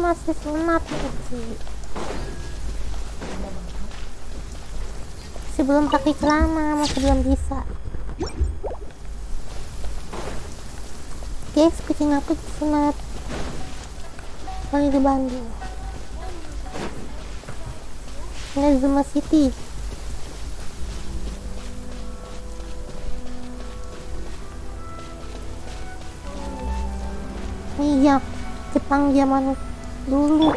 masih sunat kecil. Masih belum pakai celana, masih belum bisa. Guys, kucing aku disunat kali di Bandung. Ini Zuma City. Iya, Jepang zaman dulu.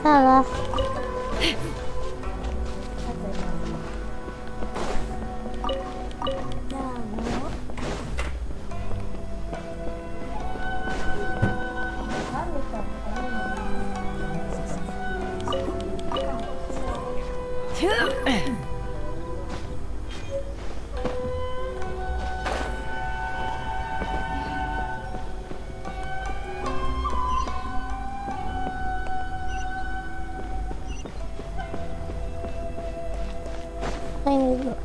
Salah. Ini dulu.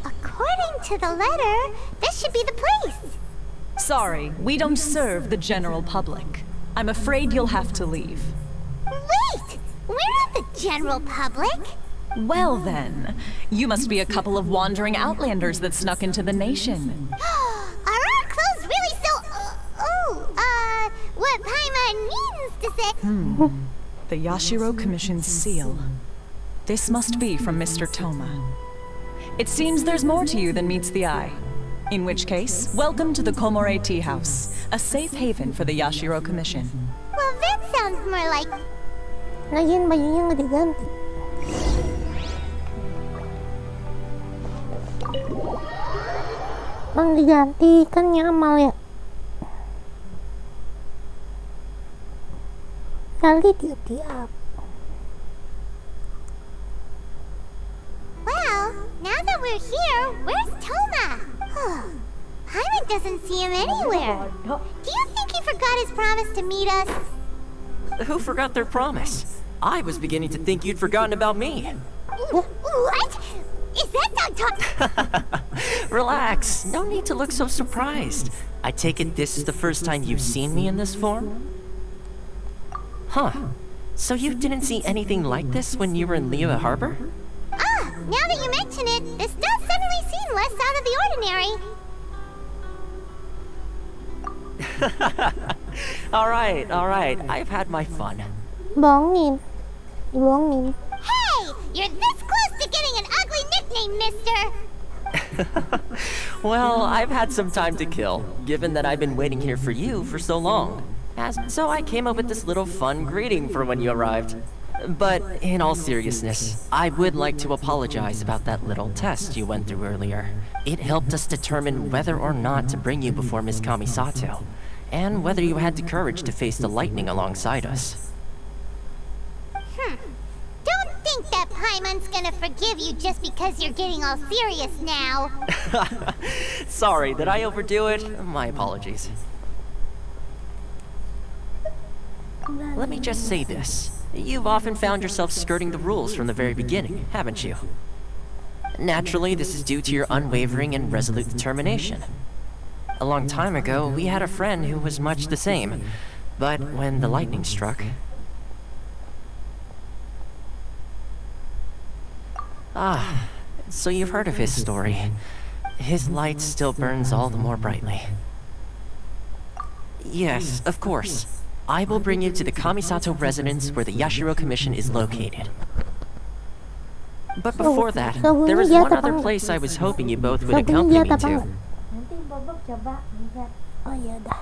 According to the letter, this should be the place. Sorry, we don't serve the general public. I'm afraid you'll have to leave. Wait! We're not the general public! Well then, you must be a couple of wandering outlanders that snuck into the nation. Are our clothes really so... what Paimon means to say... The Yashiro Commission's seal. This must be from Mr. Toma. It seems there's more to you than meets the eye. In which case, welcome to the Komore Teahouse, a safe haven for the Yashiro Commission. Well, that sounds more like... Lagian bajunya nggak diganti. Bang diganti, kan nyamal ya. Kali tiap-tiap. Well, now that we're here, where's Toma? Paimon doesn't see him anywhere. Do you think he forgot his promise to meet us? Who forgot their promise? I was beginning to think you'd forgotten about me. What? Is that Tonton? Relax. No need to look so surprised. I take it this is the first time you've seen me in this form? Huh. So you didn't see anything like this when you were in Liyue Harbor? Now that you mention it, this does suddenly seem less out of the ordinary. All right. I've had my fun. Bohongin. Dibohongin. Hey! You're this close to getting an ugly nickname, mister! Well, I've had some time to kill, given that I've been waiting here for you for so long. So I came up with this little fun greeting for when you arrived. But in all seriousness, I would like to apologize about that little test you went through earlier. It helped us determine whether or not to bring you before Miss Kamisato, and whether you had the courage to face the lightning alongside us. Don't think that Paimon's gonna forgive you just because you're getting all serious now. Sorry, did I overdo it? My apologies. Let me just say this. You've often found yourself skirting the rules from the very beginning, haven't you? Naturally, this is due to your unwavering and resolute determination. A long time ago, we had a friend who was much the same, but when the lightning struck... so you've heard of his story. His light still burns all the more brightly. Yes, of course. I will bring you to the Kamisato residence where the Yashiro Commission is located. But before that, there is one other place I was hoping you both would accompany me to. Nanti Bobo coba lihat. Oh ya udah.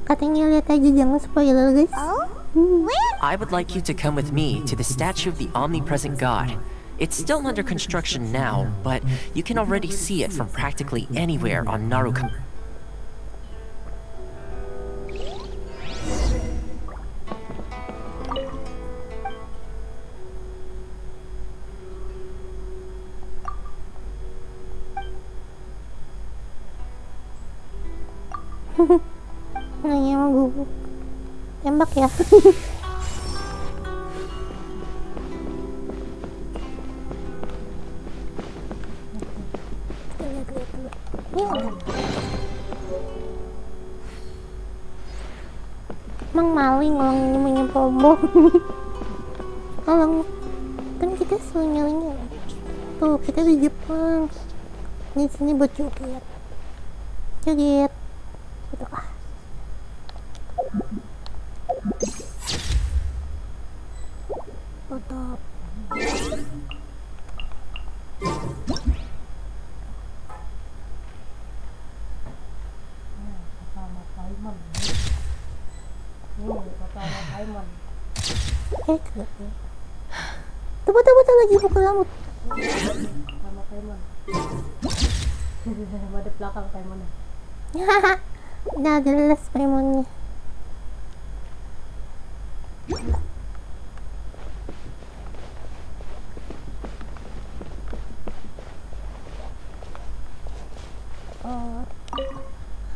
Katanya lihat aja, jangan spoiler guys. Oh? Where? I would like you to come with me to the statue of the Omnipresent God. It's still under construction now, but you can already see it from practically anywhere on Narakumi. Nanya sama gue. Tembak ya. Emang maling orang ini menyimpan bom. Orang kan kita selalu nyalinya. Tuh kita di Jepang. Di sini buat joget. Joget. Gitu ah. Tutup. Paimon. Paimon. Betul lagi buka rambut. Sama Paimon. Ada belakang Paimon. Udah jelas Paimonnya.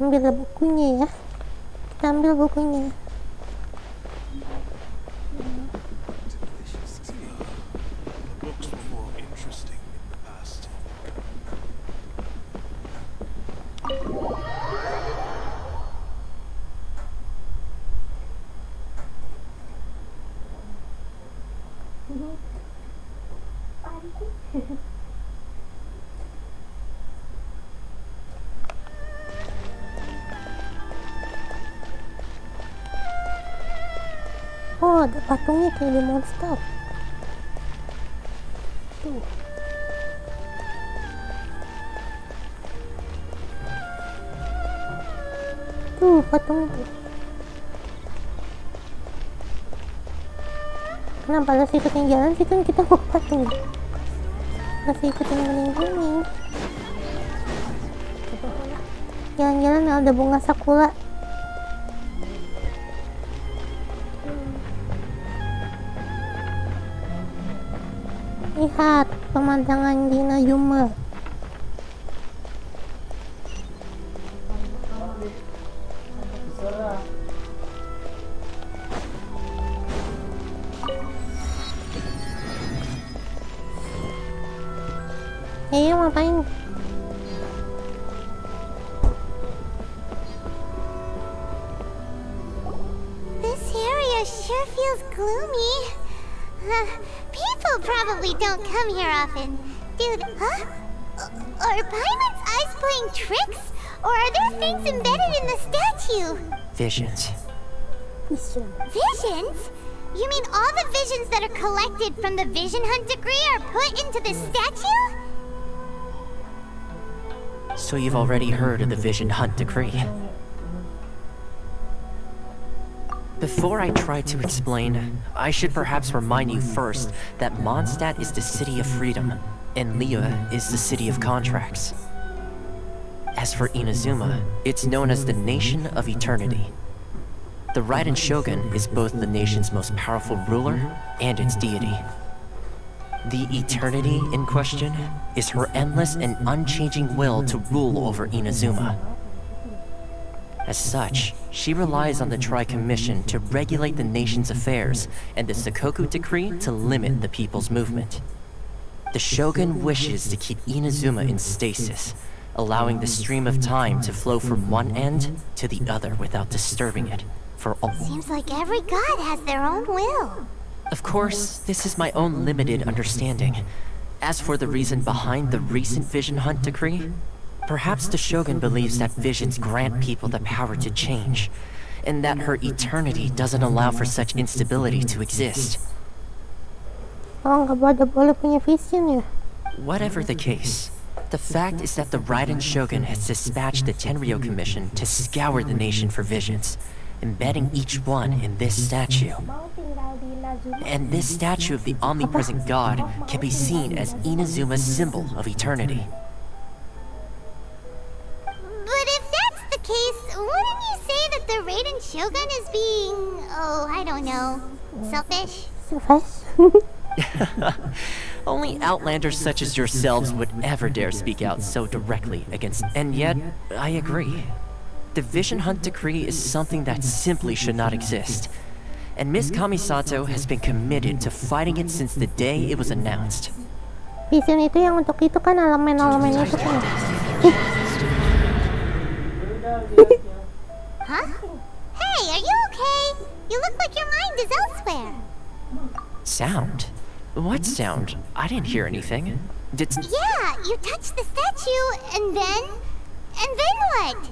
Ambil bukunya ya. Kita ambil bukunya. Oh, ada patungnya kayak di monster. Tuh. Tuh, patung itu. Kenapa harus ikutin jalan sih, kan kita mau patung. Masih ikutin kuning-kuning. Jalan-jalan ada bunga sakura. Lihat pemandangan di Najuma. Ayo ngapain? This area sure feels gloomy. People probably don't come here often. Dude, huh? Are Paimon's eyes playing tricks? Or are there things embedded in the statue? Visions. Visions? You mean all the visions that are collected from the Vision Hunt decree are put into the statue? So you've already heard of the Vision Hunt decree. Before I try to explain, I should perhaps remind you first that Mondstadt is the city of freedom, and Liyue is the city of contracts. As for Inazuma, it's known as the Nation of Eternity. The Raiden Shogun is both the nation's most powerful ruler and its deity. The Eternity in question is her endless and unchanging will to rule over Inazuma. As such, she relies on the Tri-Commission to regulate the nation's affairs and the Sakoku Decree to limit the people's movement. The Shogun wishes to keep Inazuma in stasis, allowing the stream of time to flow from one end to the other without disturbing it for all. Seems like every god has their own will. Of course, this is my own limited understanding. As for the reason behind the recent Vision Hunt decree, perhaps the Shogun believes that visions grant people the power to change, and that her eternity doesn't allow for such instability to exist. Oh, nggak boleh punya vision ya? Whatever the case, the fact is that the Raiden Shogun has dispatched the Tenryou Commission to scour the nation for visions, embedding each one in this statue. And this statue of the Omnipresent God can be seen as Inazuma's symbol of eternity. But if that's the case, wouldn't you say that the Raiden Shogun is being, oh, I don't know, selfish? Selfish? Only outlanders such as yourselves would ever dare speak out so directly against... And yet, I agree. The Vision Hunt Decree is something that simply should not exist. And Miss Kamisato has been committed to fighting it since the day it was announced. Vision itu yang untuk itu kan elemen-elemen itu kan. Huh? Hey, are you okay? You look like your mind is elsewhere. Sound? What sound? I didn't hear anything. Yeah, you touched the statue, and then what?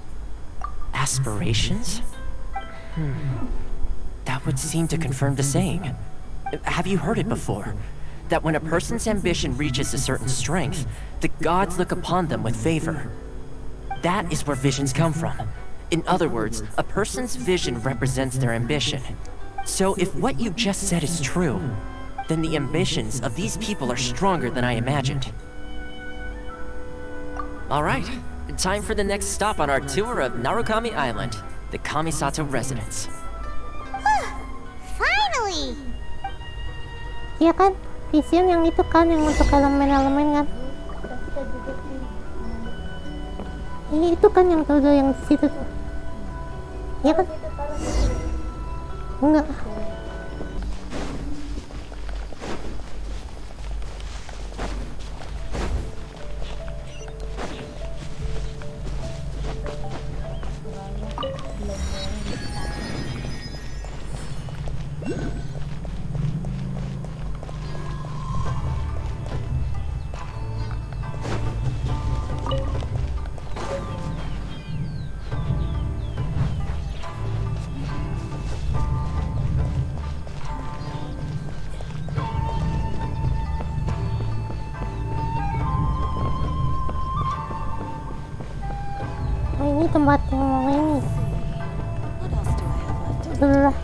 Aspirations? That would seem to confirm the saying. Have you heard it before? That when a person's ambition reaches a certain strength, the gods look upon them with favor. That is where visions come from. In other words, a person's vision represents their ambition. So if what you just said is true, then the ambitions of these people are stronger than I imagined. Alright, time for the next stop on our tour of Narakumi Island, the Kamisato residence. Finally! Iya kan? Vision yang itu kan, yang untuk elemen-elemen kan? Ini itu kan yang tuh yang di situ tuh. Iya kan? Enggak. Ini tempat yang mau ini. Sebelah.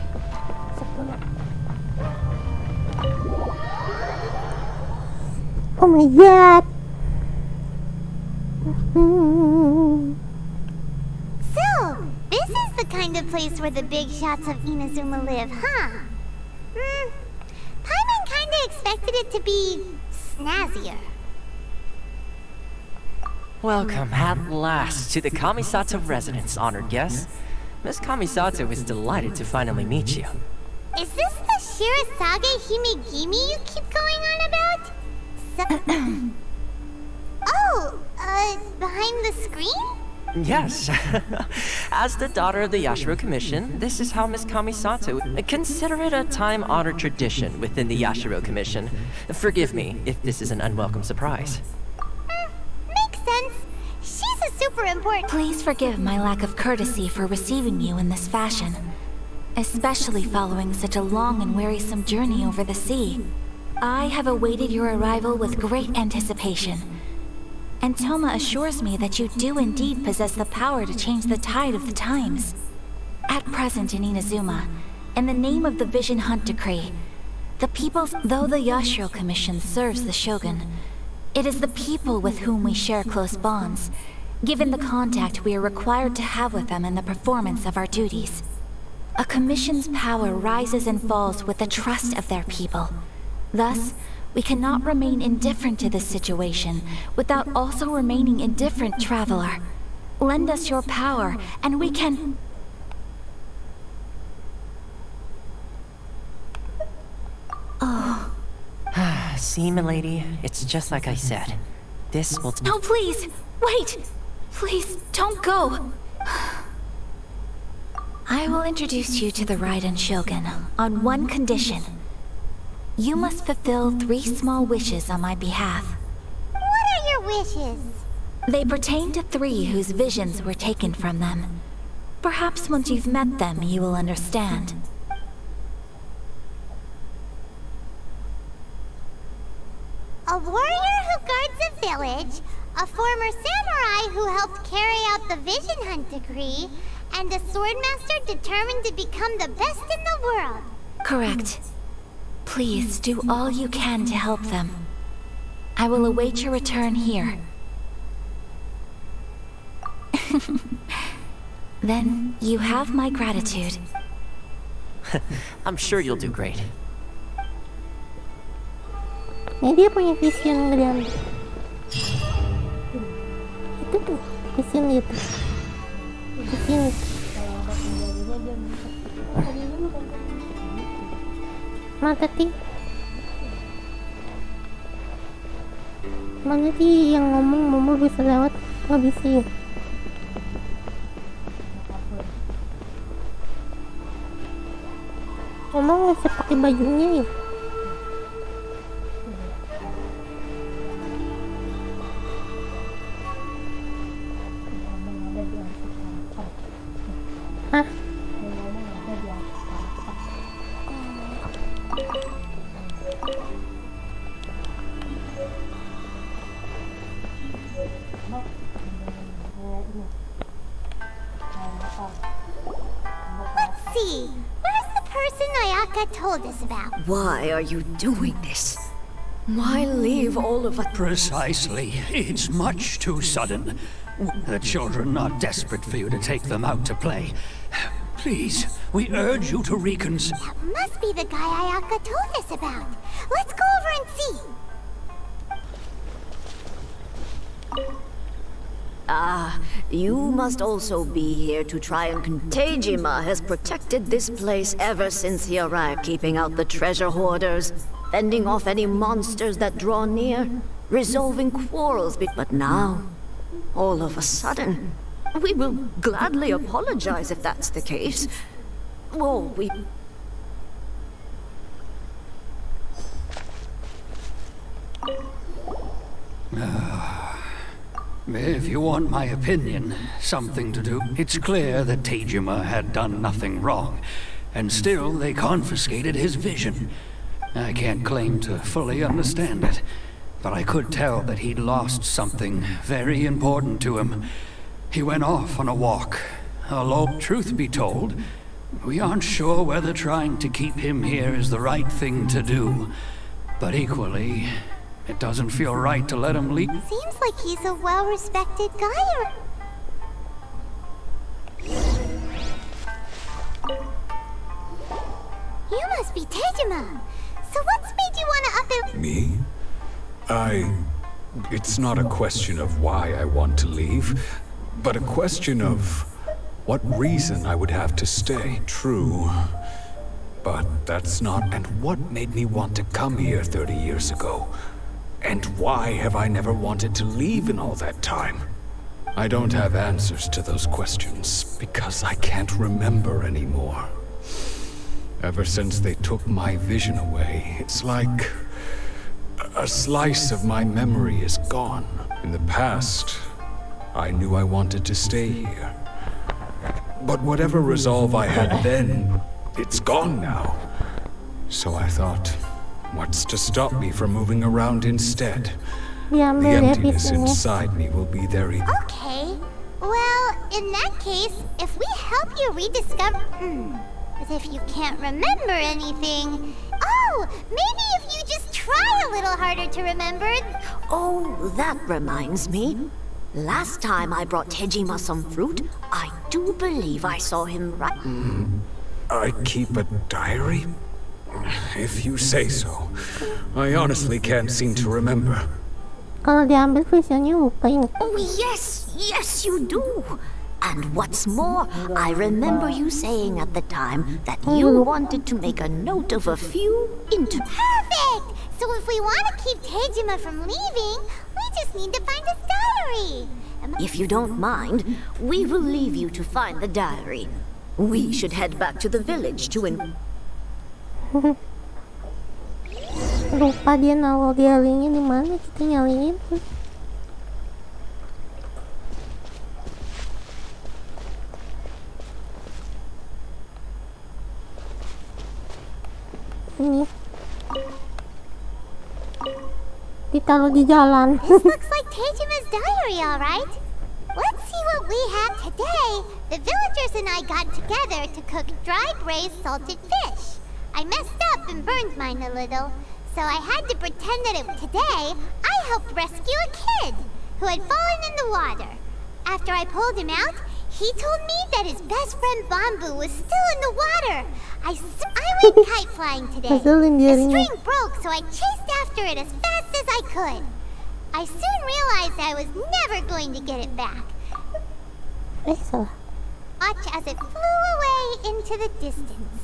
Oh my god. So, this is the kind of place where the big shots of Inazuma live, huh? Paimon kinda expected it to be snazzier. Welcome at last to the Kamisato residence, honored guest. Miss Kamisato is delighted to finally meet you. Is this the Shirazage Himegimi you keep going on about? Behind the screen? Yes. As the daughter of the Yashiro Commission, this is how Miss Kamisato... Consider it a time-honored tradition within the Yashiro Commission. Forgive me if this is an unwelcome surprise. Makes sense. She's a super important... Please forgive my lack of courtesy for receiving you in this fashion, especially following such a long and wearisome journey over the sea. I have awaited your arrival with great anticipation, and Toma assures me that you do indeed possess the power to change the tide of the times. At present in Inazuma, in the name of the Vision Hunt Decree, though the Yashiro Commission serves the Shogun, it is the people with whom we share close bonds, given the contact we are required to have with them in the performance of our duties. A commission's power rises and falls with the trust of their people. Thus, we cannot remain indifferent to this situation without also remaining indifferent, traveler. Lend us your power, and we can... Oh... See, milady, it's just like I said. This will... No, please! Wait! Please, don't go! I will introduce you to the Raiden Shogun on one condition. You must fulfill 3 small wishes on my behalf. What are your wishes? They pertain to 3 whose visions were taken from them. Perhaps once you've met them, you will understand. A warrior who guards a village, a former samurai who helped carry out the Vision Hunt decree, and a swordmaster determined to become the best in the world. Correct. Please do all you can to help them. I will await your return here. Then you have my gratitude. I'm sure you'll do great. Ini dia punya vision nggak diambil. Itu tuh vision itu. Vision. Mana sih? Mana sih yang ngomong Momo bisa lewat? Nggak bisa ya? Momo nggak bisa pakai bajunya ya? Hah? Let's see. Where's the person Ayaka told us about? Why are you doing this? Why leave all of us? Precisely. It's much too sudden. The children are desperate for you to take them out to play. Please, we urge you to reconsider. That must be the guy Ayaka told us about. Let's go over and see. Ah, you must also be here to try and Tejima has protected this place ever since he arrived, keeping out the treasure hoarders, fending off any monsters that draw near, resolving quarrels. But now, all of a sudden, we will gladly apologize if that's the case. Well, we... If you want my opinion, something to do, it's clear that Teijima had done nothing wrong, and still they confiscated his vision. I can't claim to fully understand it, but I could tell that he'd lost something very important to him. He went off on a walk. Although, truth be told, we aren't sure whether trying to keep him here is the right thing to do. But equally, it doesn't feel right to let him leave. Seems like he's a well-respected guy. You must be Tejima. So what's made you want to up it? Me? It's not a question of why I want to leave, but a question of what reason I would have to stay. True. But that's not... And what made me want to come here 30 years ago? And why have I never wanted to leave in all that time? I don't have answers to those questions, because I can't remember anymore. Ever since they took my vision away, it's like... a slice of my memory is gone. In the past, I knew I wanted to stay here. But whatever resolve I had then, it's gone now. So I thought, what's to stop me from moving around instead? The emptiness inside me will be there. Okay. Well, in that case, if we help you rediscover... But if you can't remember anything... Oh, maybe if you just try a little harder to remember... Oh, that reminds me. Last time I brought Tejima some fruit, I do believe I saw him write... I keep a diary? If you say so. I honestly can't seem to remember. Kalau diambil visionnya lupa ini. Oh, yes, you do. And what's more, I remember you saying at the time that you wanted to make a note of a few Perfect! So if we want to keep Tejima from leaving, we just need to find his diary. If you don't mind, we will leave you to find the diary. We should head back to the village to Lupa dia naruh diarinya di mana, kita nyaliin. ini ditaruh di jalan. This looks like Teijima's diary, alright. Let's see what we have today. The villagers and I got together to cook dried braised salted fish. I messed up and burned mine a little, so I had to pretend that today I helped rescue a kid who had fallen in the water. After I pulled him out, he told me that his best friend Bamboo was still in the water. I went kite flying today. The string broke, so I chased after it as fast as I could. I soon realized I was never going to get it back. Watch as it flew away into the distance.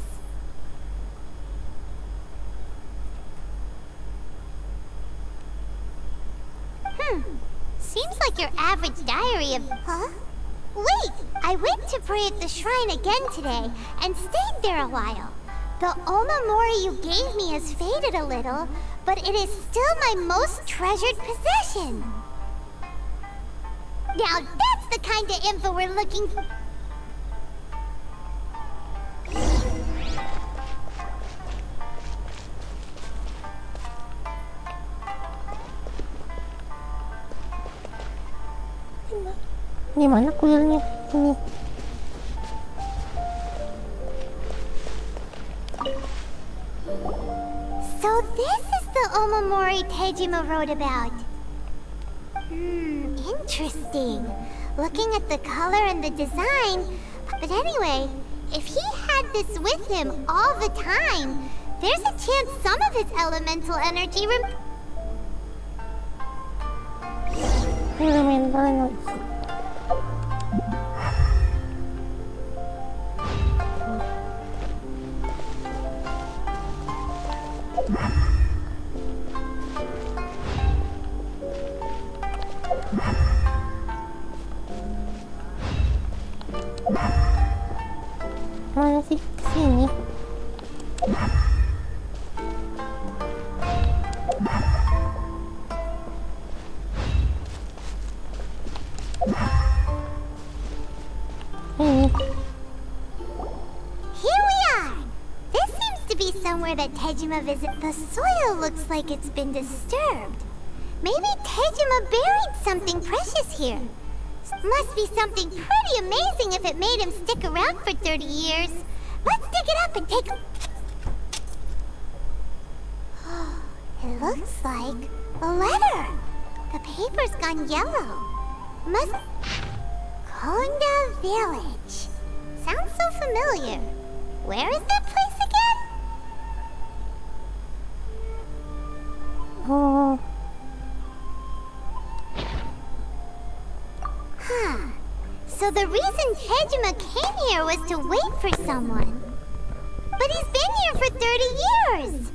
Seems like your average diary of... Huh? Wait! I went to pray at the shrine again today, and stayed there a while. The Omamori you gave me has faded a little, but it is still my most treasured possession. Now that's the kind of info we're looking for. Di mana kuilnya? Ini. So this is the Omamori Tejima wrote about. Interesting. Looking at the color and the design. But anyway, if he had this with him all the time, there's a chance some of his elemental energy Elemental energy. Mana sih kesini? Somewhere that Tejima visits. The soil looks like it's been disturbed. Maybe Tejima buried something precious here. Must be something pretty amazing if it made him stick around for 30 years. Let's dig it up and take a... It looks like a letter. The paper's gone yellow. Must... Konda Village. Sounds so familiar. Where is that place again? Oh. So the reason Tejima came here was to wait for someone. But he's been here for 30 years.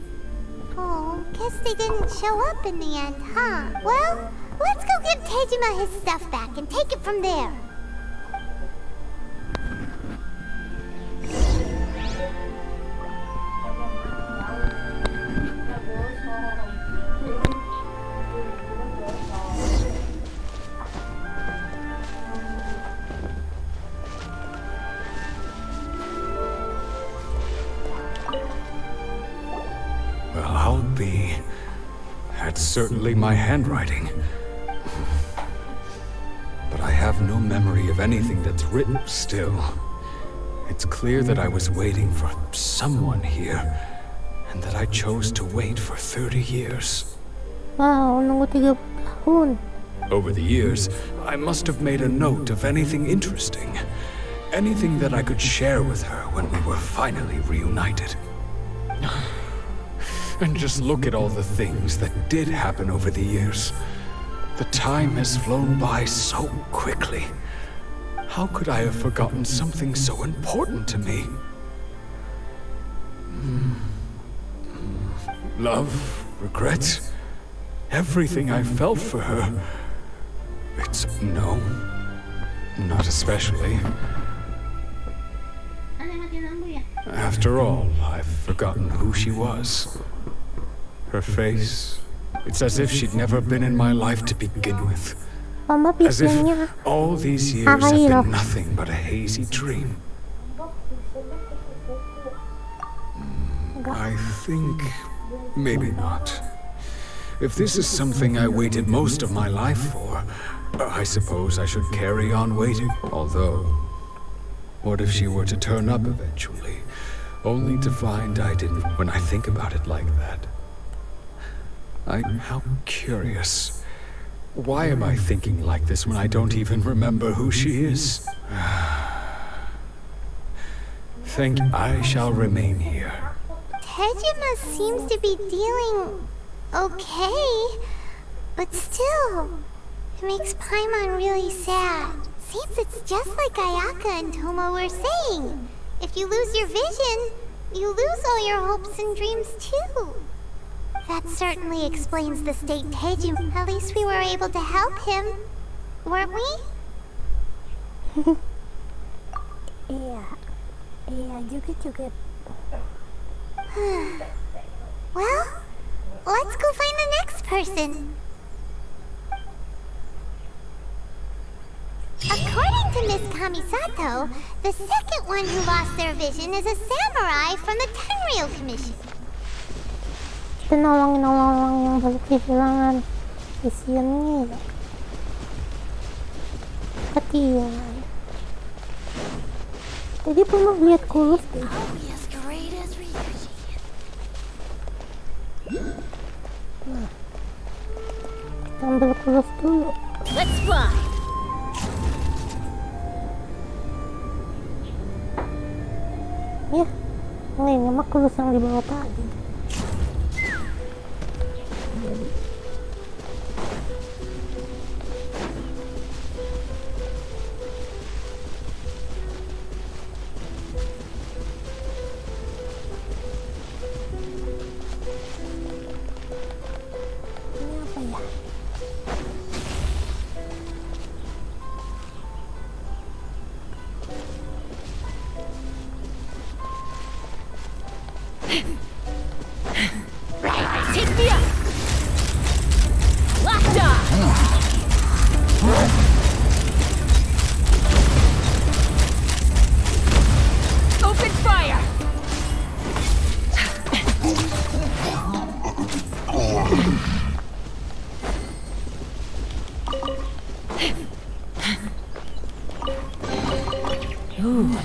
Oh, guess they didn't show up in the end, huh? Well, let's go give Tejima his stuff back and take it from there. That's certainly my handwriting. But I have no memory of anything that's written still. It's clear that I was waiting for someone here, and that I chose to wait for 30 years. Wow, nunggu 30 tahun. Over the years, I must have made a note of anything interesting. Anything that I could share with her when we were finally reunited. And just look at all the things that did happen over the years. The time has flown by so quickly. How could I have forgotten something so important to me? Love, regret, everything I felt for her. It's no, not especially. After all, I've forgotten who she was. Her face, it's as if she'd never been in my life to begin with. As if all these years have been nothing but a hazy dream. I think maybe not. If this is something I waited most of my life for, I suppose I should carry on waiting. Although, what if she were to turn up eventually, only to find I didn't? When I think about it like that, how curious. Why am I thinking like this when I don't even remember who she is? I shall remain here. Tejima seems to be dealing okay, but still, it makes Paimon really sad. Seems it's just like Ayaka and Toma were saying. If you lose your vision, you lose all your hopes and dreams too. That certainly explains the state Tejima. At least we were able to help him, weren't we? Iya juga. Well, let's go find the next person. According to Miss Kamisato, the second one who lost their vision is a samurai from the Tenryou Commission. Kita nolongin orang-orang yang baru kehilangan visionnya. Ketian. Tadi pernah lihat kulus deh. Nah, kita ambil kulus dulu. Let's fly. Ya, ini mah kulus yang dibawa tadi.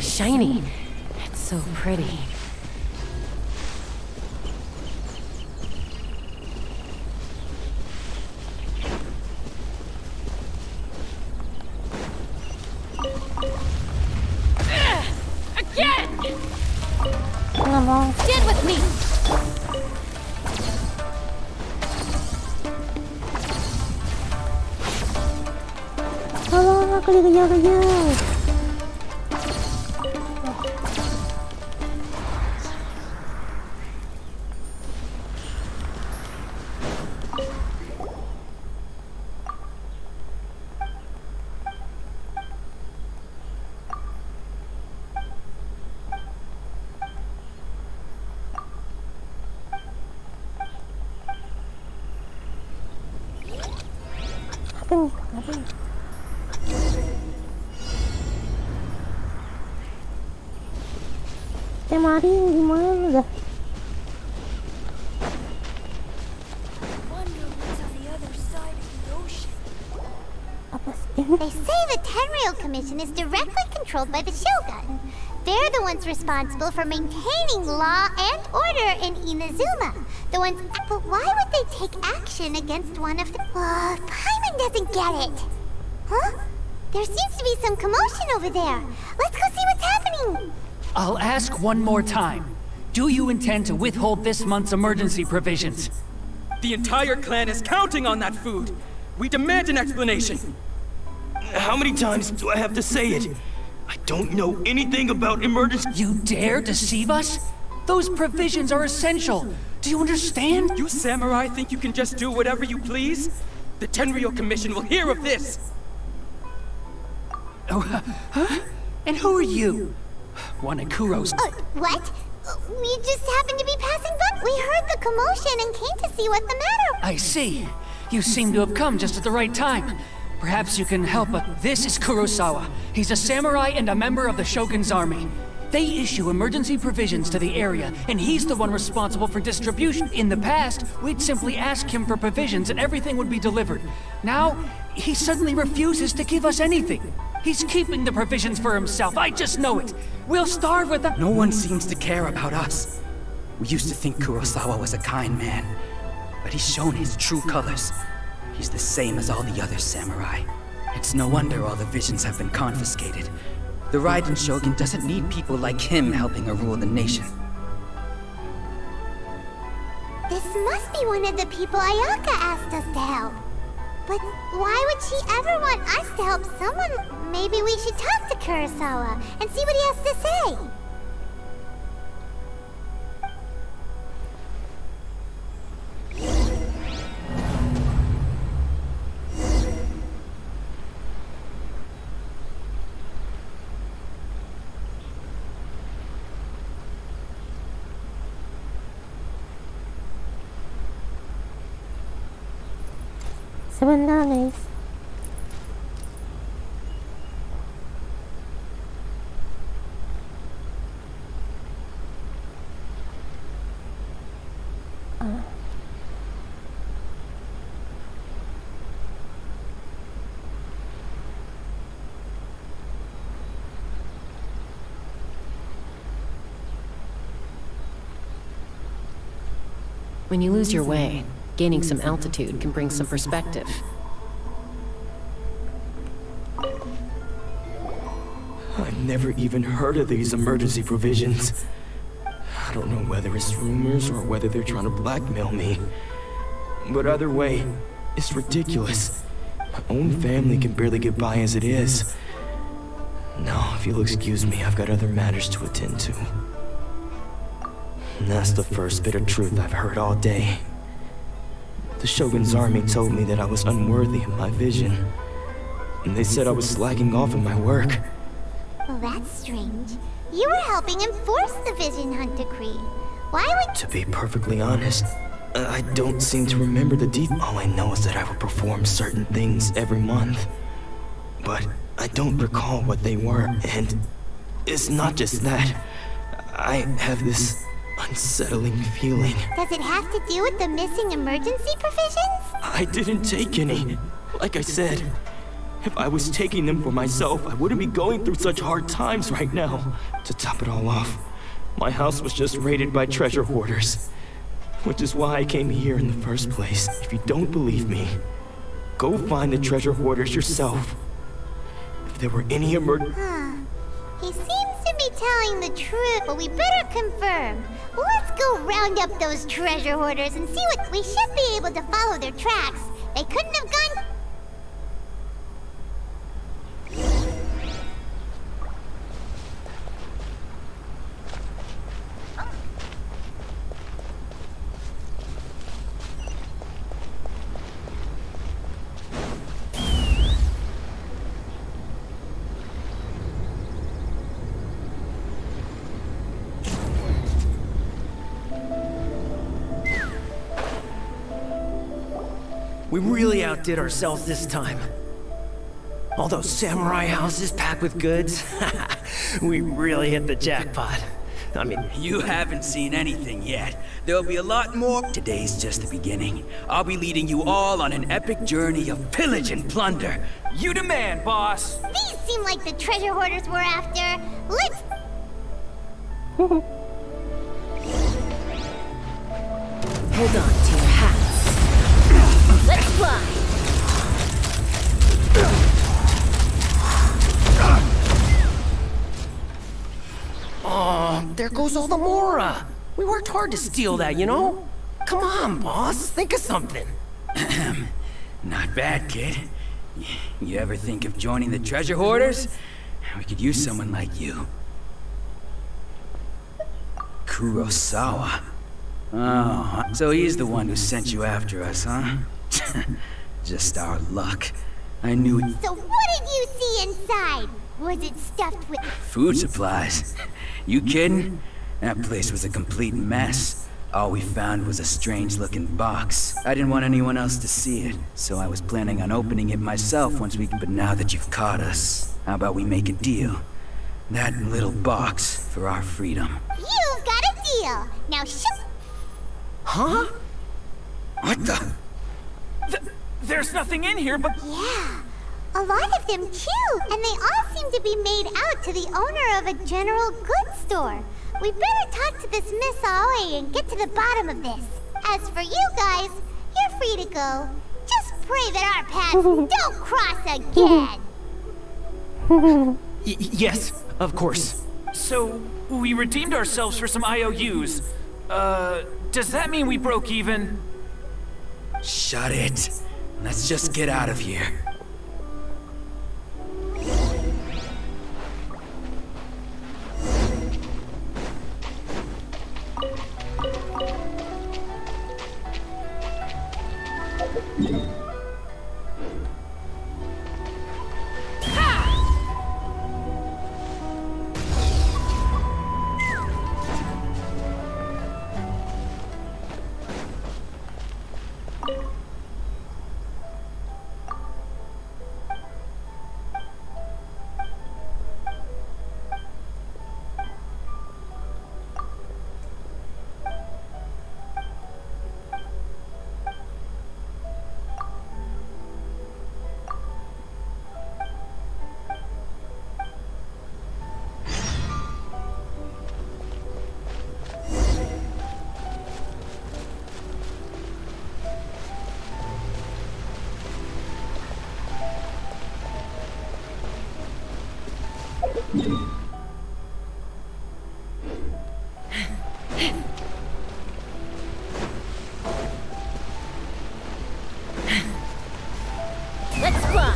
Shiny. It's so pretty. Again! Stand with me! Tolong aku dikejar-kejar. Mari gimana dah? They say the Tenryou Commission is directly controlled by the Shogun. They're the ones responsible for maintaining law and order in Inazuma. The ones, but why would they take action against one of the? Paimon doesn't get it. Huh? There seems to be some commotion over there. Let's go see what's happening. I'll ask one more time. Do you intend to withhold this month's emergency provisions? The entire clan is counting on that food. We demand an explanation. How many times do I have to say it? I don't know anything about emergency. You dare deceive us? Those provisions are essential. Do you understand? You samurai think you can just do whatever you please? The Tenryou Commission will hear of this. Oh, huh? And who are you? One of Kuro's. What? We just happened to be passing by. We heard the commotion and came to see what the matter. I see. You seem to have come just at the right time. Perhaps you can help us. This is Kurosawa. He's a samurai and a member of the Shogun's army. They issue emergency provisions to the area, and he's the one responsible for distribution. In the past, we'd simply ask him for provisions and everything would be delivered. Now, he suddenly refuses to give us anything. He's keeping the provisions for himself, I just know it. We'll starve without— No one seems to care about us. We used to think Kurosawa was a kind man, but he's shown his true colors. He's the same as all the other samurai. It's no wonder all the visions have been confiscated. The Raiden Shogun doesn't need people like him helping her rule the nation. This must be one of the people Ayaka asked us to help. But why would she ever want us to help someone? Maybe we should talk to Kurosawa and see what he has to say. Sebentar guys. When you lose your way, gaining some altitude can bring some perspective. I've never even heard of these emergency provisions. I don't know whether it's rumors or whether they're trying to blackmail me. But either way, it's ridiculous. My own family can barely get by as it is. Now, if you'll excuse me, I've got other matters to attend to. And that's the first bit of truth I've heard all day. The Shogun's army told me that I was unworthy of my vision. And they said I was slacking off in my work. Well, that's strange. You were helping enforce the Vision Hunt decree. Why would— To be perfectly honest, I don't seem to remember the details. All I know is that I would perform certain things every month. But I don't recall what they were, and it's not just that. I have this unsettling feeling. Does it have to do with the missing emergency provisions? I didn't take any. Like I said, if I was taking them for myself, I wouldn't be going through such hard times right now. To top it all off, my house was just raided by treasure hoarders. Which is why I came here in the first place. If you don't believe me, go find the treasure hoarders yourself. If there were any He seems to be telling the truth, but we better confirm. Let's go round up those treasure hoarders and see what— We should be able to follow their tracks. They couldn't have gone— We really outdid ourselves this time. All those samurai houses packed with goods. We really hit the jackpot. I mean, You haven't seen anything yet. There'll be a lot more. Today's just the beginning. I'll be leading you all on an epic journey of pillage and plunder. You demand, boss! These seem like the treasure hoarders we're after. Let's— Hold on to your hats. Let's fly! oh, there goes all the Mora. We worked hard to steal that, you know? Come on, boss, think of something. Not bad, kid. You ever think of joining the treasure hoarders? We could use someone like you. Kurosawa. Oh, so he's the one who sent you after us, huh? Just our luck. I knew it. So what did you see inside? Was it stuffed with— Food supplies? You kidding? That place was a complete mess. All we found was a strange-looking box. I didn't want anyone else to see it, so I was planning on opening it myself once we— But now that you've caught us, how about we make a deal? That little box for our freedom. You've got a deal. Now shoot. Huh? What the? There's nothing in here but... Yeah, a lot of them too. And they all seem to be made out to the owner of a general goods store. We better talk to this Miss Aoi and get to the bottom of this. As for you guys, you're free to go. Just pray that our paths don't cross again. Yes, of course. So, we redeemed ourselves for some IOUs. Does that mean we broke even? Shut it. Let's just get out of here. Let's fly!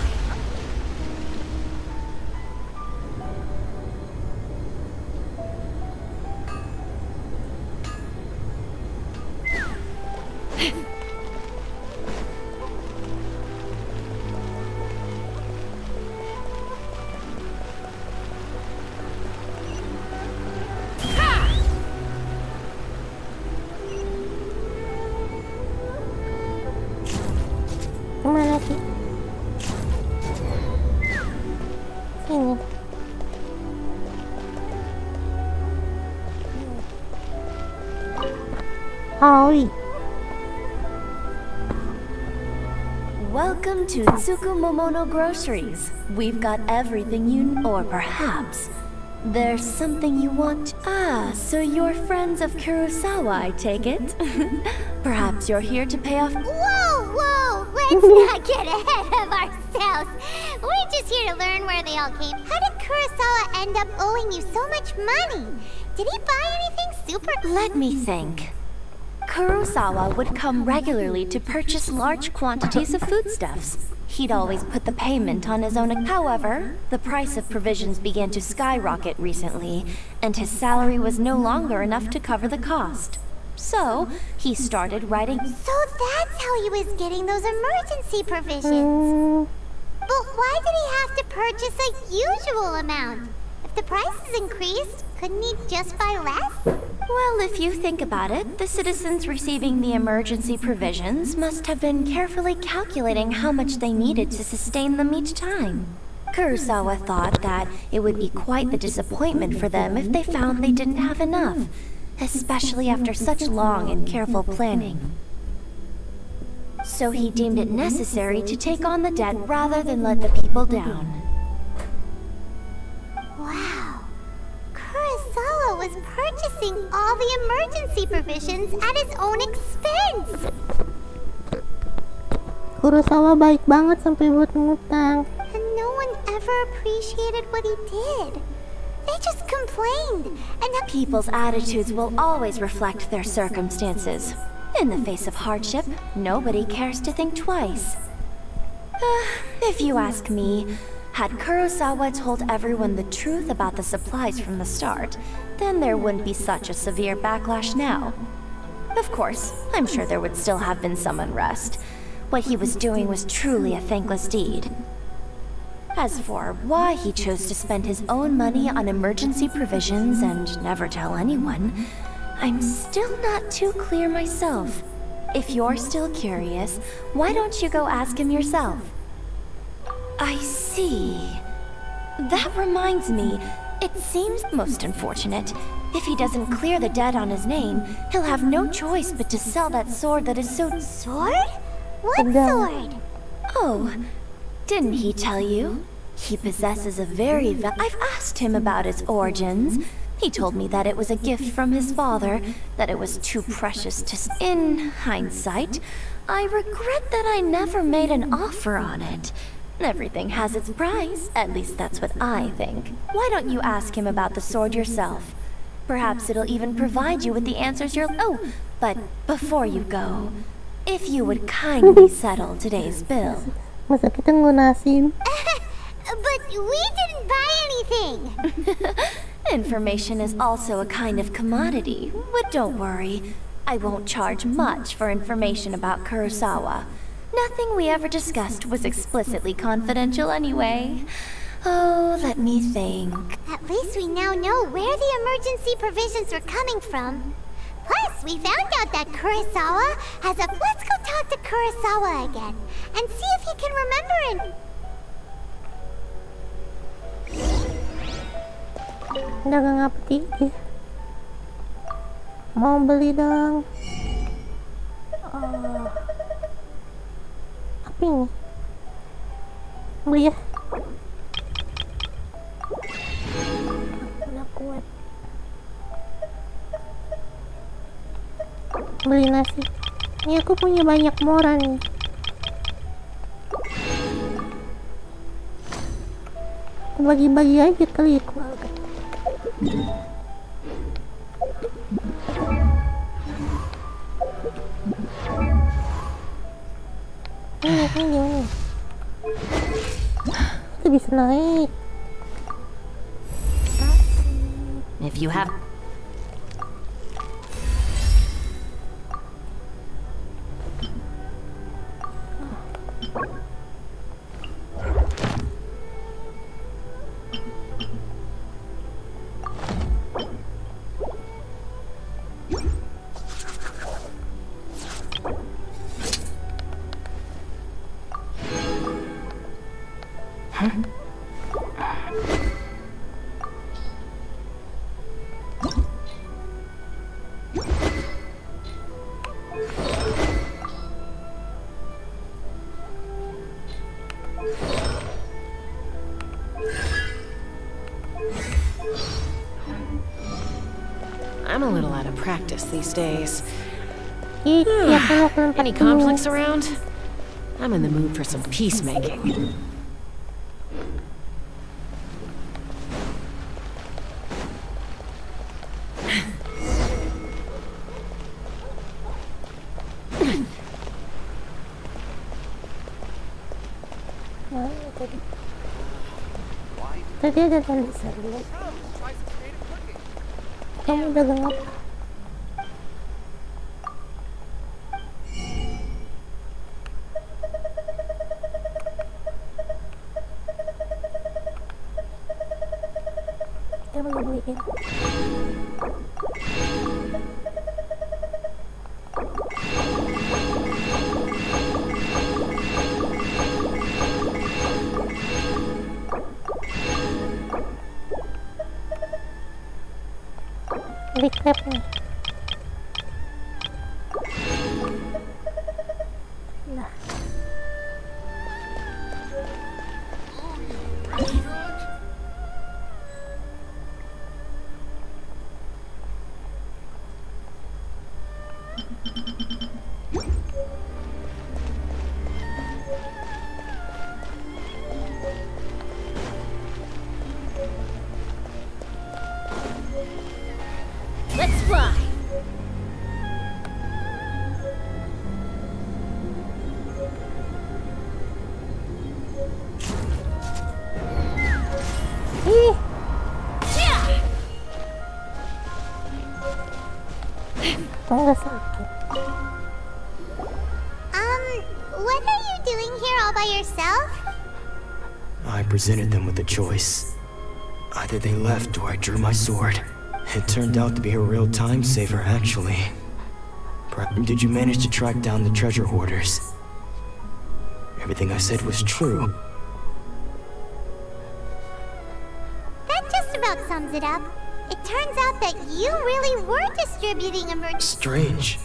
Kemana sih? Sini. Aoi. Welcome to Tsukumomono Groceries. We've got everything or perhaps there's something you want. Ah, so you're friends of Kurosawa, I take it? Perhaps you're here to pay off... Whoa! Let's not get ahead of ourselves. We're just here to learn where they all came. How did Kurosawa end up owing you so much money? Did he buy anything super... Let me think. Kurosawa would come regularly to purchase large quantities of foodstuffs. He'd always put the payment on his own account. However, the price of provisions began to skyrocket recently, and his salary was no longer enough to cover the cost. So, he started writing... So that's how he was getting those emergency provisions. But why did he have to purchase a usual amount? If the prices increased, couldn't he just buy less? Well, if you think about it, the citizens receiving the emergency provisions must have been carefully calculating how much they needed to sustain them each time. Kurosawa thought that it would be quite the disappointment for them if they found they didn't have enough, especially after such long and careful planning. So he deemed it necessary to take on the debt rather than let the people down. Wow. Kurosawa was purchasing all the emergency provisions at his own expense. Kurosawa baik banget sampai buat ngutang. And no one ever appreciated what he did. They just complained. And people's attitudes will always reflect their circumstances. In the face of hardship, nobody cares to think twice. If you ask me, had Kurosawa told everyone the truth about the supplies from the start, then there wouldn't be such a severe backlash now. Of course, I'm sure there would still have been some unrest. What he was doing was truly a thankless deed. As for why he chose to spend his own money on emergency provisions and never tell anyone, I'm still not too clear myself. If you're still curious, why don't you go ask him yourself? I see. That reminds me, It seems most unfortunate. If he doesn't clear the debt on his name, he'll have no choice but to sell that sword that is so... Sword? What sword? Oh, didn't he tell you? He possesses a very I've asked him about its origins. He told me that it was a gift from his father, that it was too precious to... In hindsight, I regret that I never made an offer on it. Everything has its price, at least that's what I think. Why don't you ask him about the sword yourself? Perhaps it'll even provide you with the answers you're... Oh, but before you go, if you would kindly settle today's bill. Masa kita ngunasin? But we didn't buy anything! Information is also a kind of commodity, but don't worry. I won't charge much for information about Kurosawa. Nothing we ever discussed was explicitly confidential anyway. Oh, let me think. At least we now know where the emergency provisions were coming from. Plus, we found out that Kurosawa has a... Let's go talk to Kurosawa again, and see if he can remember it. Dagang apa tinggi? Mau beli dong. Apa ini? Beli ya. Nggak kuat. Beli nasi. Ini aku punya banyak mora nih. Bagi-bagi aja kali ya keluarga. Ini gimana? Kita bisa naik. If you have... I'm a little out of practice these days. Any Any conflicts around? I'm in the mood for some peacemaking. Tadi ada tulisan. Kamu dagang apa? Kita mau beliin. Beli krep nih. Nah. Let's fly! Nggak sakit. What are you doing here all by yourself? I presented them with a choice. Either they left or I drew my sword. It turned out to be a real time saver, actually. Did you manage to track down the treasure hoarders? Everything I said was true. That just about sums sums it up. It turns out that you really were distributing Strange.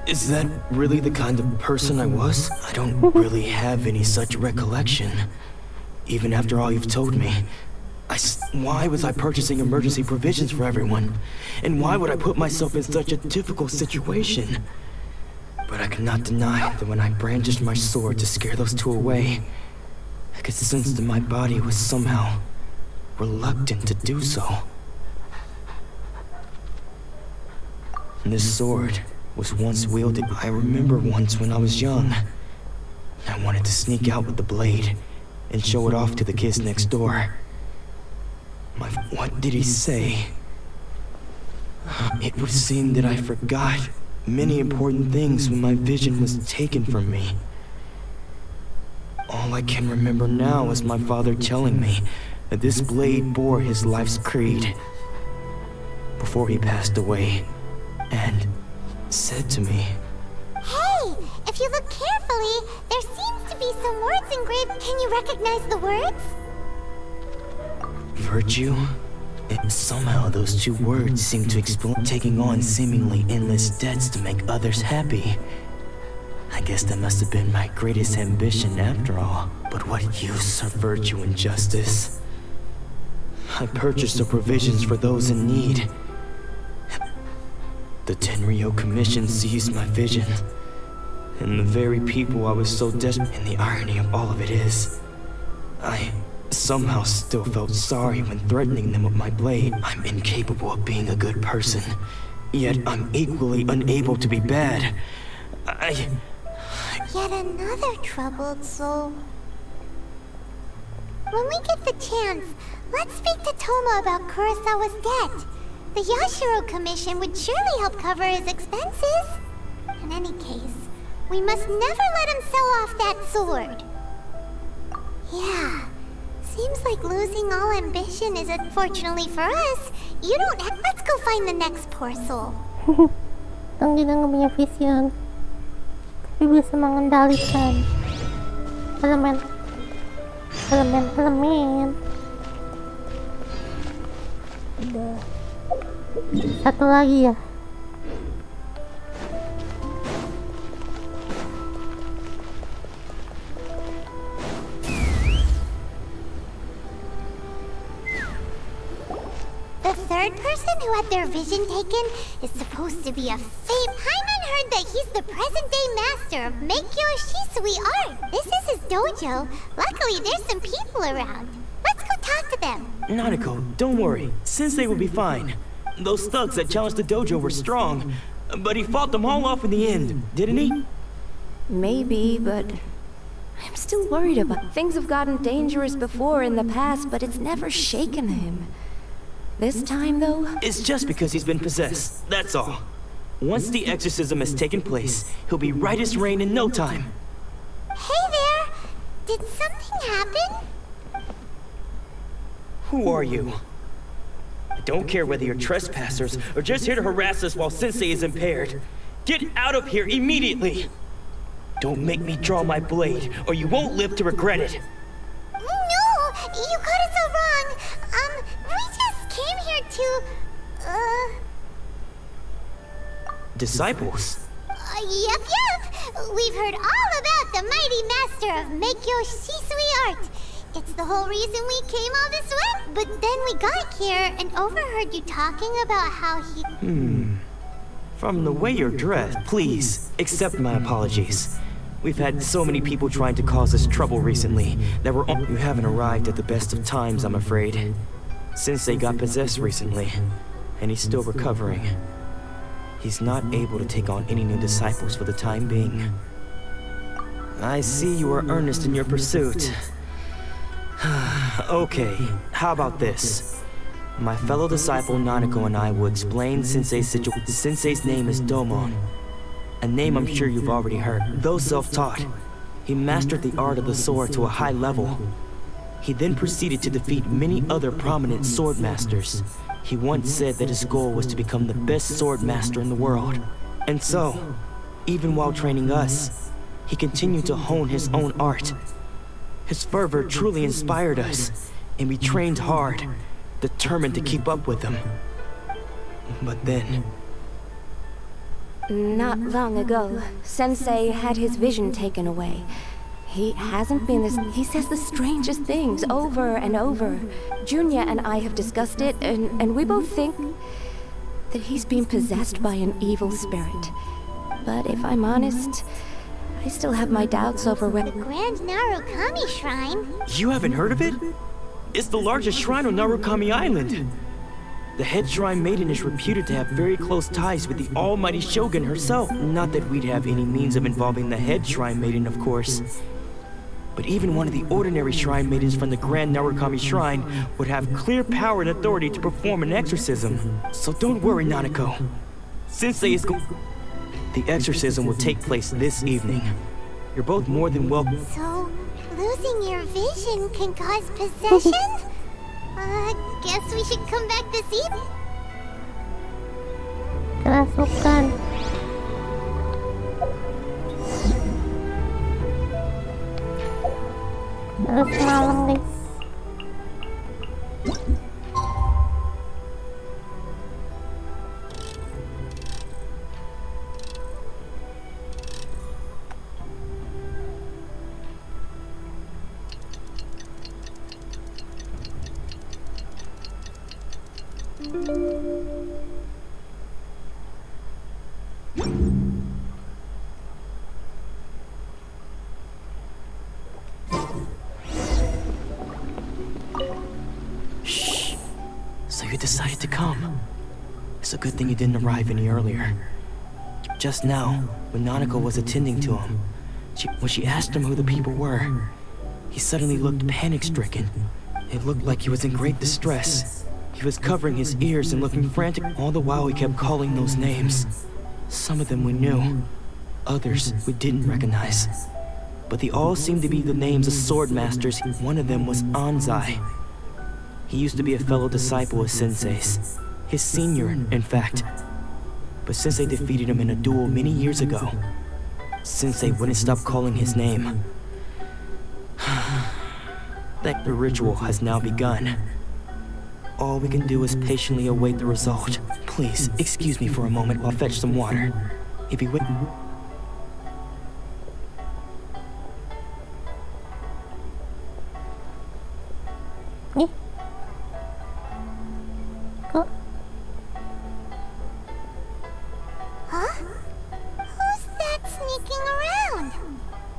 Is that really the kind of person I was? I don't really have any such recollection. Even after all you've told me. Why was I purchasing emergency provisions for everyone? And why would I put myself in such a difficult situation? But I cannot deny that when I brandished my sword to scare those two away, I could sense that my body was somehow reluctant to do so. This sword was once wielded. I remember once when I was young. I wanted to sneak out with the blade and show it off to the kids next door. What did he say? It would seem that I forgot many important things when my vision was taken from me. All I can remember now is my father telling me that this blade bore his life's creed before he passed away, and said to me, Hey, if you look carefully, there seems to be some words engraved. Can you recognize the words? Virtue? Somehow those two words seem to explain taking on seemingly endless debts to make others happy. I guess that must have been my greatest ambition after all. But what use of virtue and justice? I purchased the provisions for those in need. The Tenryo Commission seized my vision. And the very people I was so desperate. And the irony of all of it is, I somehow still felt sorry when threatening them with my blade. I'm incapable of being a good person, yet I'm equally unable to be bad. Yet another troubled soul. When we get the chance, let's speak to Toma about Kurosawa's debt. The Yashiro Commission would surely help cover his expenses. In any case, we must never let him sell off that sword. Yeah. Seems like losing all ambition is unfortunately for us. You don't have. Let's go find the next poor soul. Ang ginang punya vision, tapi bisa mengendalikan elemen. Udah. Satu lagi ya. The third person who had their vision taken is supposed to be a Paimon heard that he's the present-day master of Meikyo Shisui art. This is his dojo. Luckily, there's some people around. Let's go talk to them. Nanako, don't worry. Sensei will be fine. Those thugs that challenged the dojo were strong, but he fought them all off in the end, didn't he? Maybe, but I'm still worried about. Things have gotten dangerous before in the past, but it's never shaken him. This time, though? It's just because he's been possessed, that's all. Once the exorcism has taken place, he'll be right as rain in no time. Hey there! Did something happen? Who are you? I don't care whether you're trespassers or just here to harass us while Sensei is impaired. Get out of here immediately! Don't make me draw my blade, or you won't live to regret it. No! You got it so wrong! We just came here to... Disciples? Yep. We've heard all about the mighty master of Meikyo Shisui art. It's the whole reason we came all this way. But then we got here and overheard you talking about how he... From the way you're dressed, please, accept my apologies. We've had so many people trying to cause us trouble recently that you haven't arrived at the best of times, I'm afraid. Sensei got possessed recently, and he's still recovering. He's not able to take on any new disciples for the time being. I see you are earnest in your pursuit. Okay, how about this? My fellow disciple Nanako and I will explain Sensei's situation. Sensei's name is Domon, a name I'm sure you've already heard. Though self-taught, he mastered the art of the sword to a high level. He then proceeded to defeat many other prominent sword masters. He once said that his goal was to become the best sword master in the world. And so, even while training us, he continued to hone his own art. His fervor truly inspired us, and we trained hard, determined to keep up with them. But then... Not long ago, Sensei had his vision taken away. He hasn't been this... He says the strangest things over and over. Junya and I have discussed it, and we both think that he's been possessed by an evil spirit. But if I'm honest, I still have my doubts over where... The Grand Narakumi Shrine? You haven't heard of it? It's the largest shrine on Narakumi Island. The head shrine maiden is reputed to have very close ties with the almighty Shogun herself. Not that we'd have any means of involving the head shrine maiden, of course. But even one of the ordinary shrine maidens from the Grand Narakumi Shrine would have clear power and authority to perform an exorcism. So don't worry, Nanako. Sensei is The exorcism will take place this evening. You're both more than welcome. So, losing your vision can cause possession? Guess we should come back this evening. Kerasukan. Harus malam, guys. Shh. So you decided to come. It's a good thing you didn't arrive any earlier. Just now, when Nanako was attending to him, when she asked him who the people were, he suddenly looked panic-stricken. It looked like he was in great distress. He was covering his ears and looking frantic. All the while he kept calling those names. Some of them we knew, others we didn't recognize. But they all seemed to be the names of sword masters. One of them was Anzai. He used to be a fellow disciple of Sensei's. His senior, in fact. But Sensei defeated him in a duel many years ago. Sensei wouldn't stop calling his name. That the ritual has now begun. All we can do is patiently await the result. Please, excuse me for a moment while I fetch some water. If you would... Huh? Who's that sneaking around?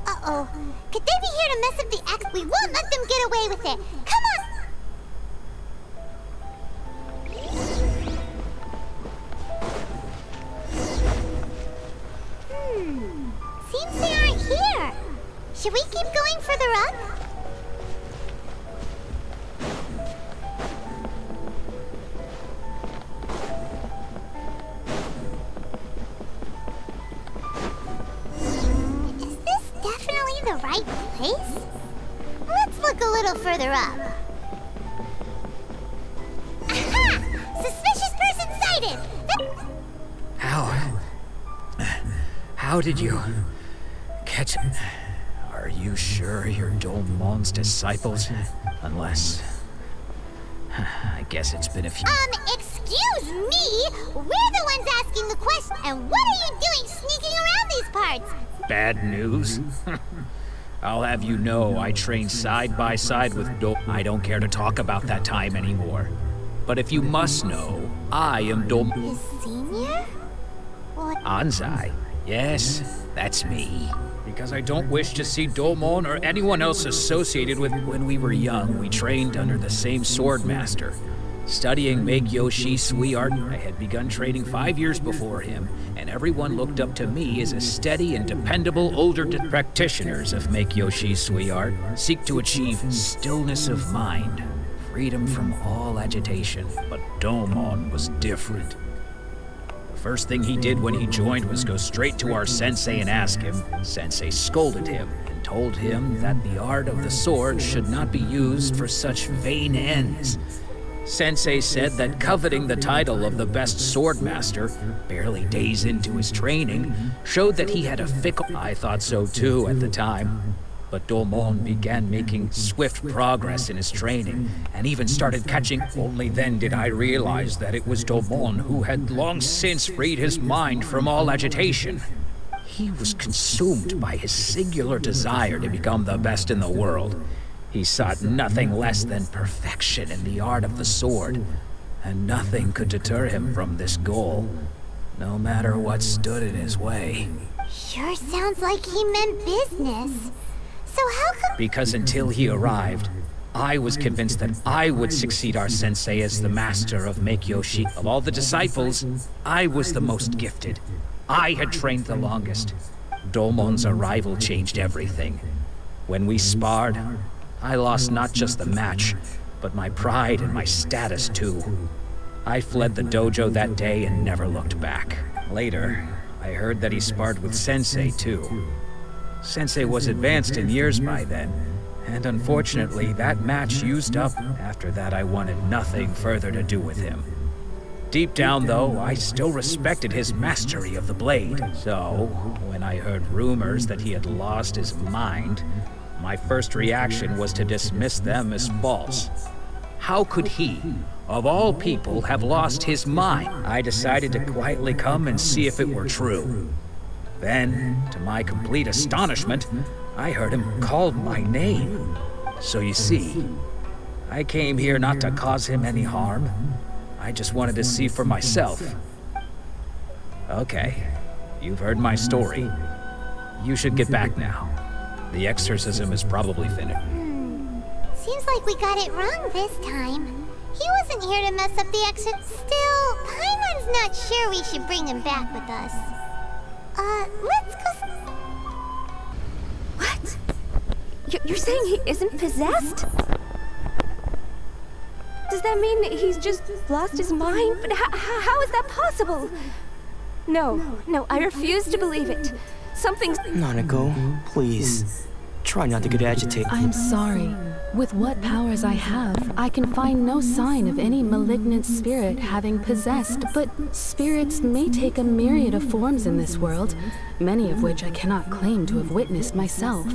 Uh-oh. Could they be here to mess up the act? We won't let them get away with it. Come on! Seems they aren't here. Should we keep going further up? Is this definitely the right place? Let's look a little further up. Aha! Suspicious person sighted! How did you catch him? Are you sure you're Domon's disciples? Unless... I guess it's been a few... Excuse me? We're the ones asking the question, and what are you doing sneaking around these parts? Bad news? I'll have you know I trained side by side with I don't care to talk about that time anymore. But if you must know, I am His senior? What? Anzai. Yes, that's me. Because I don't wish to see Domon or anyone else associated with... When we were young, we trained under the same sword master. Studying Make-Yoshi Sui art, I had begun training 5 years before him, and everyone looked up to me as a steady and dependable older practitioners of Make-Yoshi Sui art seek to achieve stillness of mind, freedom from all agitation. But Domon was different. First thing he did when he joined was go straight to our sensei and ask him. Sensei scolded him and told him that the art of the sword should not be used for such vain ends. Sensei said that coveting the title of the best sword master, barely days into his training, showed that he had a fickle... I thought so too at the time. But Domon began making swift progress in his training, and even started catching. Only then did I realize that it was Domon who had long since freed his mind from all agitation. He was consumed by his singular desire to become the best in the world. He sought nothing less than perfection in the art of the sword, and nothing could deter him from this goal, no matter what stood in his way. Sure sounds like he meant business. So how come— Because until he arrived, I was convinced that I would succeed our sensei as the master of Meikyoshi. Of all the disciples, I was the most gifted. I had trained the longest. Domon's arrival changed everything. When we sparred, I lost not just the match, but my pride and my status too. I fled the dojo that day and never looked back. Later, I heard that he sparred with Sensei too. Sensei was advanced in years by then, and unfortunately that match used up. After that I wanted nothing further to do with him. Deep down though, I still respected his mastery of the blade. So, when I heard rumors that he had lost his mind, my first reaction was to dismiss them as false. How could he, of all people, have lost his mind? I decided to quietly come and see if it were true. Then, to my complete astonishment, I heard him call my name. So you see, I came here not to cause him any harm. I just wanted to see for myself. Okay, you've heard my story. You should get back now. The exorcism is probably finished. Seems like we got it wrong this time. He wasn't here to mess up the exit. Still, Paimon's not sure we should bring him back with us. Let's go. What? You're saying he isn't possessed? Does that mean he's just lost his mind? But how is that possible? No, I refuse to believe it. Something's— Nanako, please. Try not to get agitated. I'm sorry. With what powers I have, I can find no sign of any malignant spirit having possessed, but spirits may take a myriad of forms in this world, many of which I cannot claim to have witnessed myself.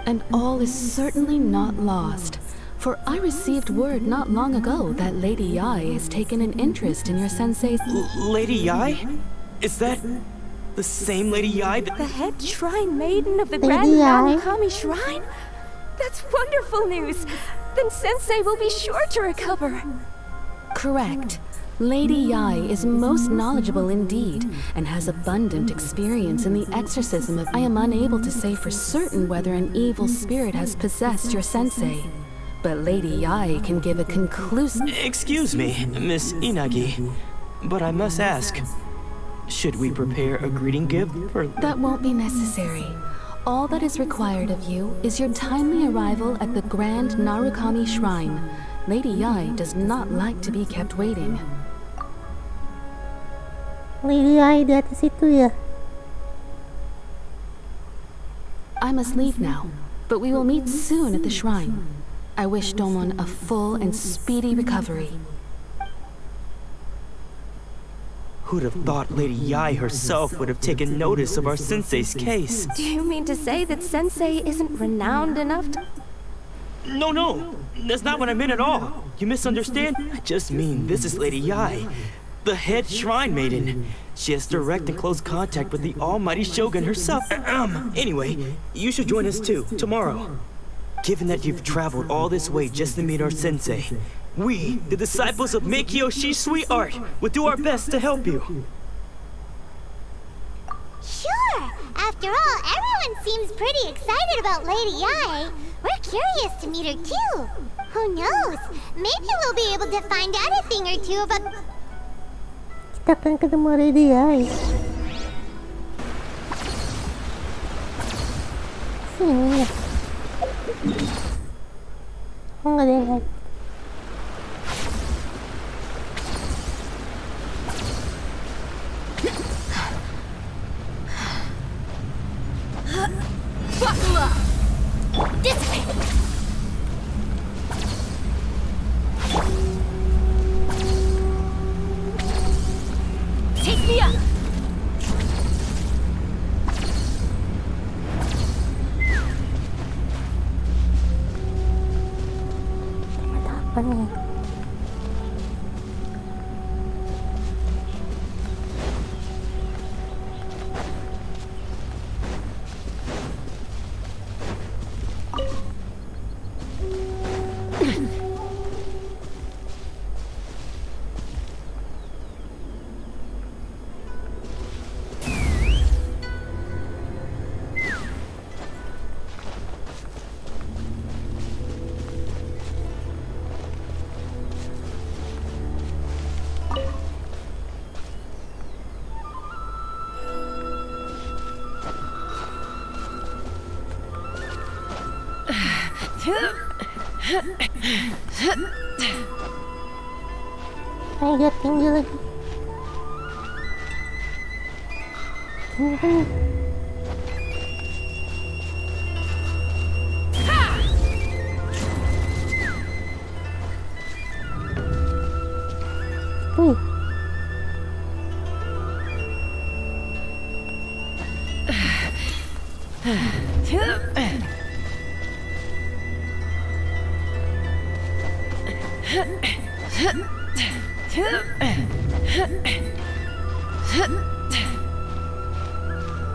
And all is certainly not lost, for I received word not long ago that Lady Yai has taken an interest in your sensei's— Lady Yai? Is that the same Lady Yai that— The head shrine maiden of the Grand Narakumi Shrine? That's wonderful news! Then Sensei will be sure to recover! Correct. Lady Yai is most knowledgeable indeed, and has abundant experience in the exorcism of— I am unable to say for certain whether an evil spirit has possessed your sensei, but Lady Yai can give a conclusive— Excuse me, Miss Inagi, but I must ask, should we prepare a greeting gift for— That won't be necessary. All that is required of you is your timely arrival at the Grand Narakumi Shrine. Lady Yai does not like to be kept waiting. Lady Yai di atas itu ya. I must leave now, but we will meet soon at the shrine. I wish Domon a full and speedy recovery. Who'd have thought Lady Yai herself would have taken notice of our sensei's case? Do you mean to say that Sensei isn't renowned enough to— No, that's not what I meant at all. You misunderstand? I just mean this is Lady Yai, the head shrine maiden. She has direct and close contact with the almighty Shogun herself. Anyway, you should join us too, tomorrow. Given that you've traveled all this way just to meet our sensei, we, the disciples of Meikyoshi Sweetheart, will do our best to help you. Sure! After all, everyone seems pretty excited about Lady Yai. We're curious to meet her too. Who knows? Maybe we'll be able to find out a thing or two about— Kita akan ketemu Lady Yai. Sini ya. Oh, nggak ada yang lain. Buckle up! This way! Take me up! apa nih? Ayo tinggi lagi. Tinggi.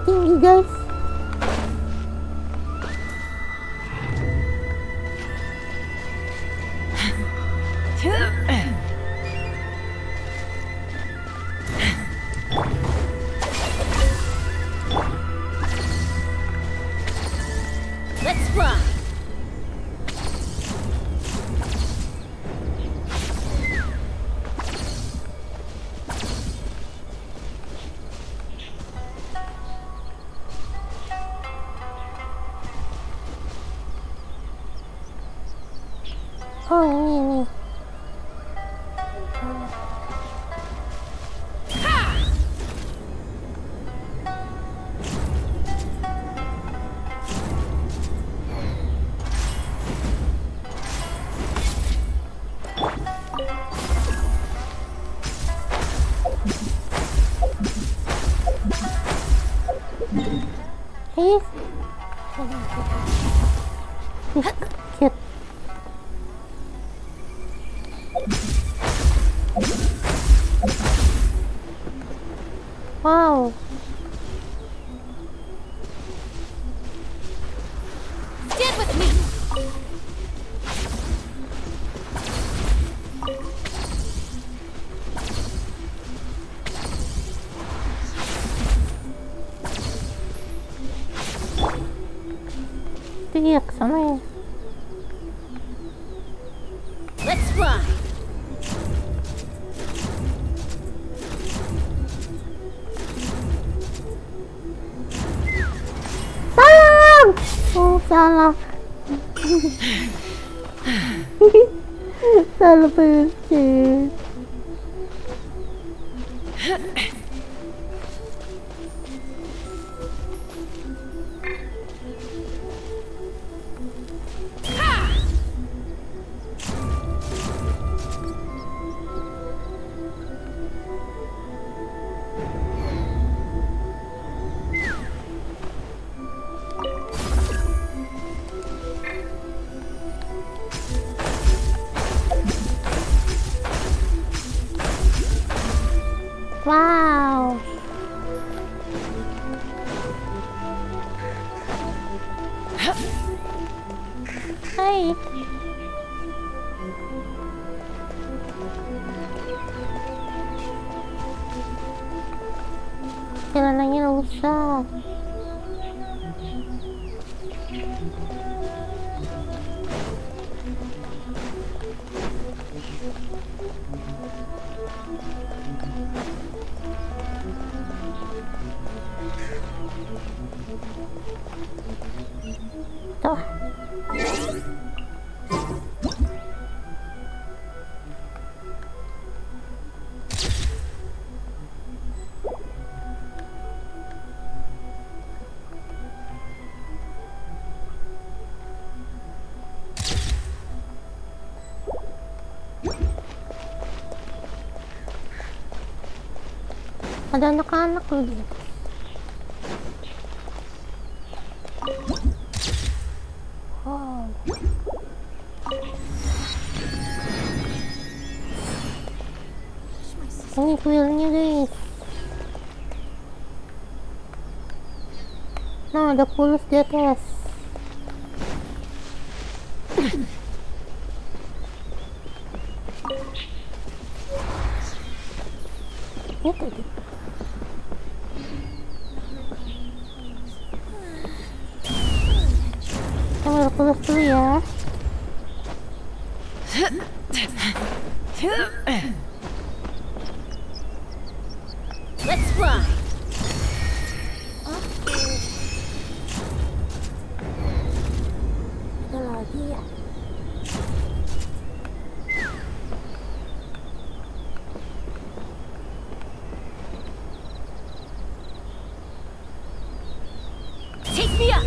Tinggi guys. Let's fly. Oh ini. Cute. Wow. Stand with me. Iya kesana ya. Let's fly. Sayang. Oh salah. Salah pencet. Wow. Hai. Celananya rusak. Tuh. Ada anak-anak lagi. Wow. Nah, ada pulus di atas. Ini tadi. Kita ambil pulus dulu ya. Let's fly. Ada lagi ya. Take me up.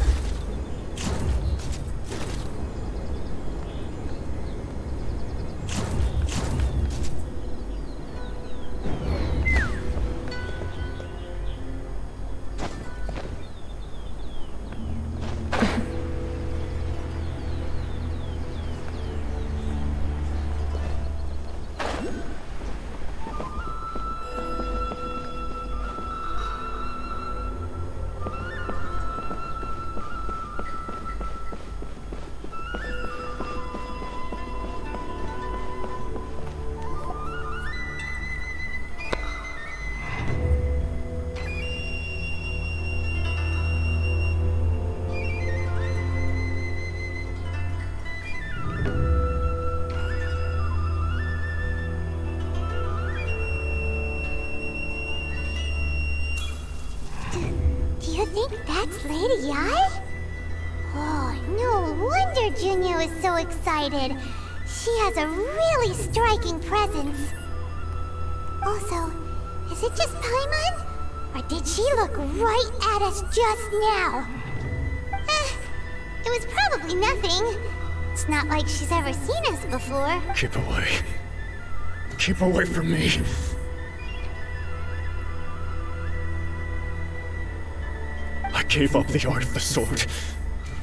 Do you think that's Lady Ai? Oh, no wonder Junya was so excited. She has a really striking presence. Also, is it just Paimon? Or did she look right at us just now? It was probably nothing. It's not like she's ever seen us before. Keep away. Keep away from me. I gave up the art of the sword.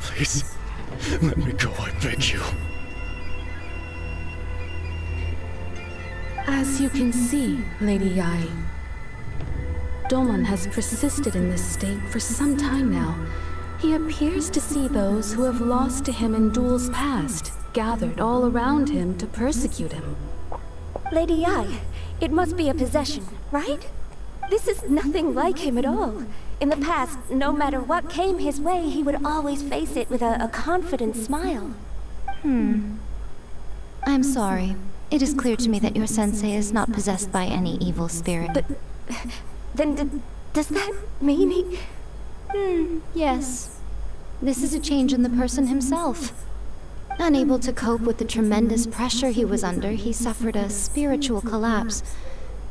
Please, let me go, I beg you. As you can see, Lady Yai, Domon has persisted in this state for some time now. He appears to see those who have lost to him in duels past, gathered all around him to persecute him. Lady Yai, it must be a possession, right? This is nothing like him at all. In the past, no matter what came his way, he would always face it with a confident smile. I'm sorry. It is clear to me that your sensei is not possessed by any evil spirit. But then does that mean he... Yes. This is a change in the person himself. Unable to cope with the tremendous pressure he was under, he suffered a spiritual collapse.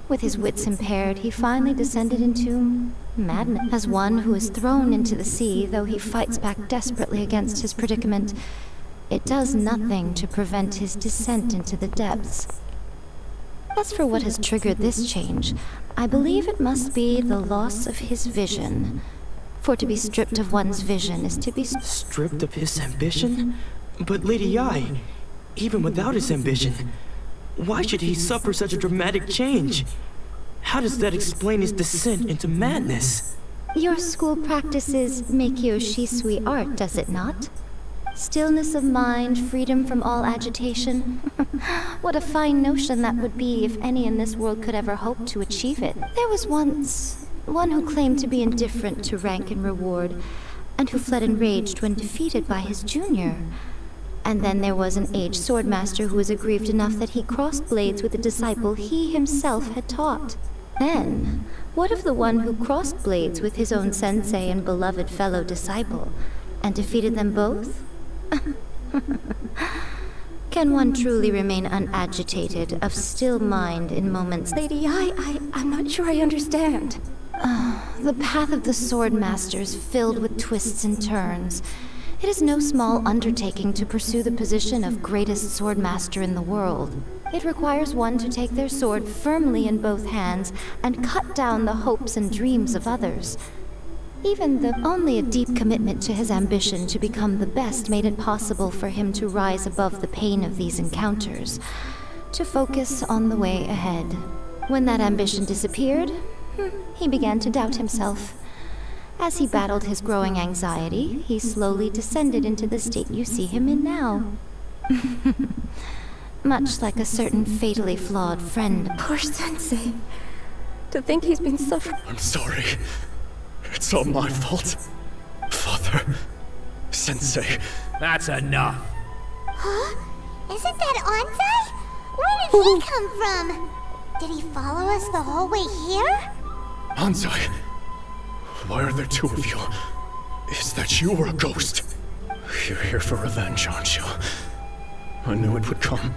With his wits impaired, he finally descended into madness. As one who is thrown into the sea, though he fights back desperately against his predicament, it does nothing to prevent his descent into the depths. As for what has triggered this change, I believe it must be the loss of his vision. For to be stripped of one's vision is to be stripped of his ambition? But Lady Yai, even without his ambition, why should he suffer such a dramatic change? How does that explain his descent into madness? Your school practices Meikyo Shisui art, does it not? Stillness of mind, freedom from all agitation. What a fine notion that would be if any in this world could ever hope to achieve it. There was once one who claimed to be indifferent to rank and reward, and who fled enraged when defeated by his junior. And then there was an aged swordmaster who was aggrieved enough that he crossed blades with a disciple he himself had taught. Then, what of the one who crossed blades with his own sensei and beloved fellow disciple, and defeated them both? Can one truly remain unagitated, of still mind in moments? Lady I'm not sure I understand. The path of the swordmaster is filled with twists and turns. It is no small undertaking to pursue the position of greatest swordmaster in the world. It requires one to take their sword firmly in both hands and cut down the hopes and dreams of others. Only a deep commitment to his ambition to become the best made it possible for him to rise above the pain of these encounters, to focus on the way ahead. When that ambition disappeared, he began to doubt himself. As he battled his growing anxiety, he slowly descended into the state you see him in now. Much like a certain fatally flawed friend. Poor Sensei. To think he's been suffering. I'm sorry. It's all my fault. Father. Sensei. That's enough. Huh? Isn't that Anzai? Where did he come from? Did he follow us the whole way here? Anzai. Why are there two of you? Is that you or a ghost? You're here for revenge, aren't you? I knew it would come.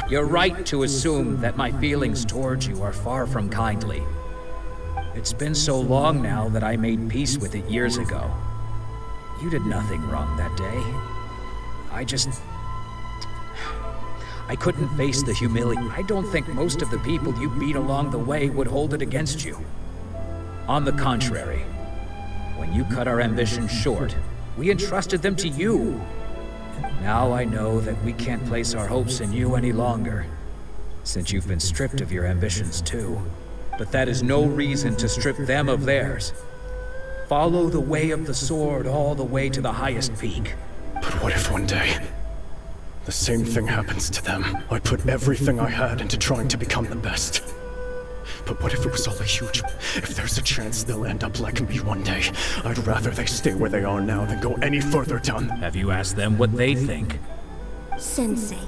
You're right to assume that my feelings towards you are far from kindly. It's been so long now that I made peace with it years ago. You did nothing wrong that day. I couldn't face the humility. I don't think most of the people you beat along the way would hold it against you. On the contrary, when you cut our ambitions short, we entrusted them to you. Now I know that we can't place our hopes in you any longer, since you've been stripped of your ambitions too. But that is no reason to strip them of theirs. Follow the way of the sword all the way to the highest peak. But what if one day, the same thing happens to them? I put everything I had into trying to become the best. But what if it was all a huge... If there's a chance they'll end up like me one day, I'd rather they stay where they are now than go any further down. Have you asked them what they think? Sensei,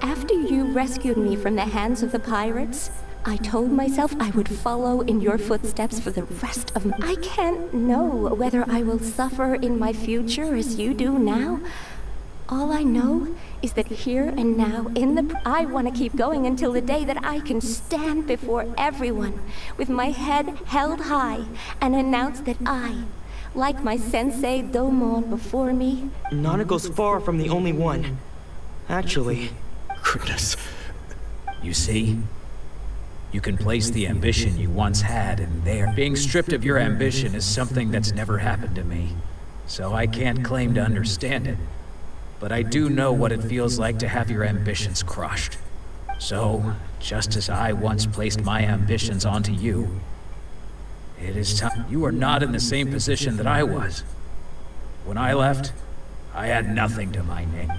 after you rescued me from the hands of the pirates, I told myself I would follow in your footsteps for the rest of my... I can't know whether I will suffer in my future as you do now. All I know is that here and now, I want to keep going until the day that I can stand before everyone with my head held high and announce that I, like my sensei Domon before me... Nanako's far from the only one. Actually... Goodness. You see? You can place the ambition you once had in there. Being stripped of your ambition is something that's never happened to me, so I can't claim to understand it. But I do know what it feels like to have your ambitions crushed. So, just as I once placed my ambitions onto you, it is time. You are not in the same position that I was. When I left, I had nothing to my name.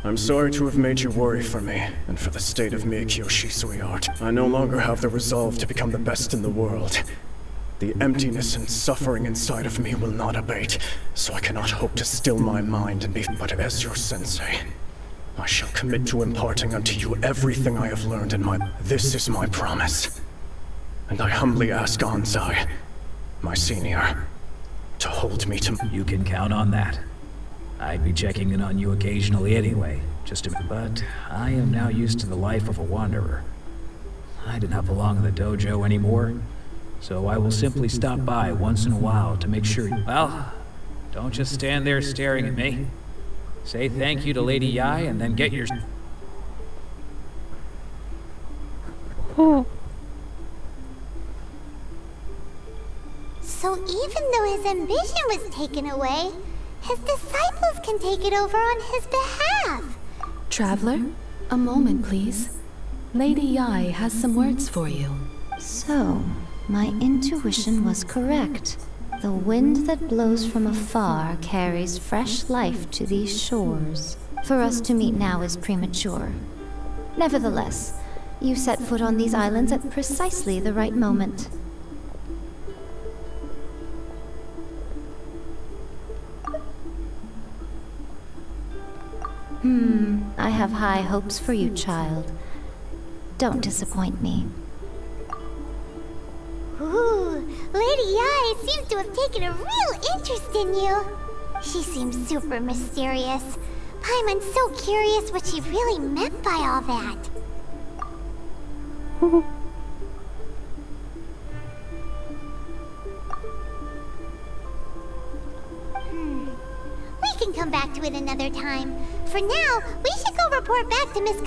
I'm sorry to have made you worry for me, and for the state of Mikyoshi, sweetheart. I no longer have the resolve to become the best in the world. The emptiness and suffering inside of me will not abate, so I cannot hope to still my mind and be... But as your sensei, I shall commit to imparting unto you everything I have learned in my... This is my promise. And I humbly ask Anzai, my senior, to hold me to... You can count on that. I'd be checking in on you occasionally anyway, but I am now used to the life of a wanderer. I do not belong in the dojo anymore. So I will simply stop by once in a while to make sure... Well, don't just stand there staring at me. Say thank you to Lady Yai and then get your... So even though his ambition was taken away, his disciples can take it over on his behalf. Traveler, a moment please. Lady Yai has some words for you. So... my intuition was correct. The wind that blows from afar carries fresh life to these shores. For us to meet now is premature. Nevertheless, you set foot on these islands at precisely the right moment. I have high hopes for you, child. Don't disappoint me. Ooh, Lady Yai seems to have taken a real interest in you. She seems super mysterious. Paimon's so curious what she really meant by all that. We can come back to it another time. For now, we should go report back to Miss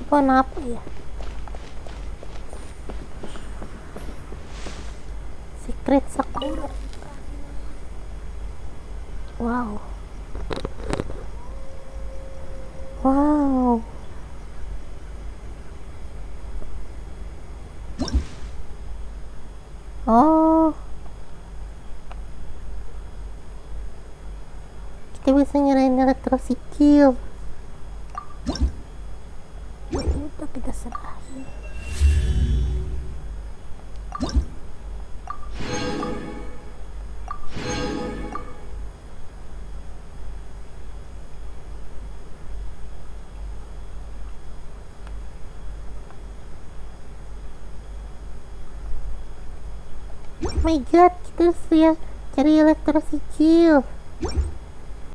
Pohon apa ya? Si Secret Sakura. Wow. Wow. Oh. Kita bisa nyerahin elektrosikil. Udah kita serahin. Oh my god, kita harus ya cari elektrosikil.